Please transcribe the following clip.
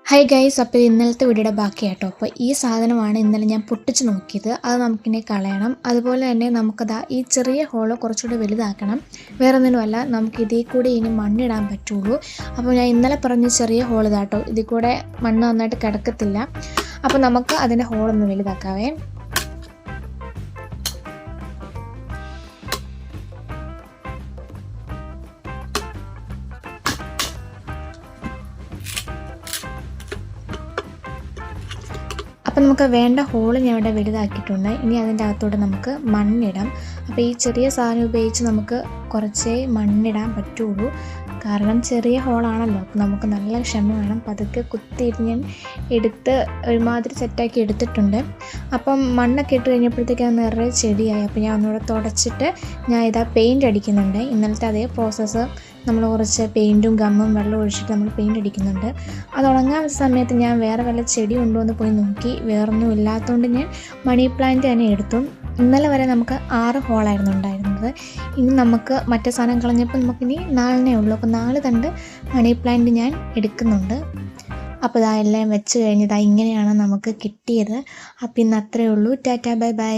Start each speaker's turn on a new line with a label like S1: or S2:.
S1: Hi guys, അപ്പോൾ ഇന്നലത്തെ വീഡിയോയുടെ ബാക്കിയാട്ടോ. അപ്പോൾ ഈ സാധനമാണ് ഇന്നലെ ഞാൻ പൊട്ടിച്ച് നോക്കിയത്. അത് നമുക്കിനി കളയണം. അതുപോലെ തന്നെ നമുക്കതാ ഈ ചെറിയ ഹോള് കുറച്ചുകൂടി വലുതാക്കണം. വേറെ ഒന്നിനുമല്ല, നമുക്ക് ഇതിൽ കൂടി ഇനി മണ്ണിടാൻ പറ്റുള്ളൂ. അപ്പോൾ ഞാൻ ഇന്നലെ പറഞ്ഞ ചെറിയ ഹോൾ ഇതാട്ടോ, ഇതിൽ കൂടെ മണ്ണ് നന്നായിട്ട് കിടക്കത്തില്ല. അപ്പോൾ നമുക്ക് അതിൻ്റെ ഹോളൊന്ന് വലുതാക്കാവേ. അപ്പോൾ നമുക്ക് വേണ്ട ഹോള് ഞാൻ ഇവിടെ വലുതാക്കിയിട്ടുണ്ട്. ഇനി അതിൻ്റെ അകത്തോട്ട് നമുക്ക് മണ്ണിടാം. അപ്പോൾ ഈ ചെറിയ സാധനം ഉപയോഗിച്ച് നമുക്ക് കുറച്ചേ മണ്ണിടാൻ പറ്റുള്ളൂ. കാരണം ചെറിയ ഹോളാണല്ലോ, അപ്പോൾ നമുക്ക് നല്ല ക്ഷമ വേണം. പതുക്കെ കുത്തിയിട്ട് ഞാൻ എടുത്ത് ഒരുമാതിരി സെറ്റാക്കി എടുത്തിട്ടുണ്ട്. അപ്പം മണ്ണൊക്കെ ഇട്ട് കഴിഞ്ഞപ്പോഴത്തേക്ക് അത് നിറയെ ചെടിയായി. അപ്പോൾ ഞാൻ ഒന്നുകൂടെ തുടച്ചിട്ട് ഞാൻ ഇതാ പെയിൻറ്റ് അടിക്കുന്നുണ്ട്. ഇന്നലത്തെ അതേ പ്രോസസ്സ് നമ്മൾ കുറച്ച് പെയിൻറ്റും ഗമ്മും വെള്ളം ഒഴിച്ചിട്ട് നമ്മൾ പെയിൻറ്റ് അടിക്കുന്നുണ്ട്. അത് ഉണങ്ങാൻ സമയത്ത് ഞാൻ വേറെ വല്ല ചെടി ഉണ്ടോ എന്ന് പോയി നോക്കി. വേറൊന്നും ഇല്ലാത്തതുകൊണ്ട് ഞാൻ മണി പ്ലാന്റ് തന്നെ എടുത്തു. ഇന്നലെ വരെ നമുക്ക് 6 ഹോളായിരുന്നു ഉണ്ടായിരുന്നത്. ഇനി നമുക്ക് മറ്റേ സാധനം കളഞ്ഞപ്പോൾ നമുക്കിനി 4 ഉള്ളൂ. അപ്പോൾ 4 തണ്ട് മണി പ്ലാന്റ് ഞാൻ എടുക്കുന്നുണ്ട്. അപ്പോൾ ഇതാ എല്ലാം വെച്ച് കഴിഞ്ഞ് ഇങ്ങനെയാണ് നമുക്ക് കിട്ടിയത്. അപ്പോൾ ഇന്ന് അത്രയേ ഉള്ളൂ. Tata bye bye.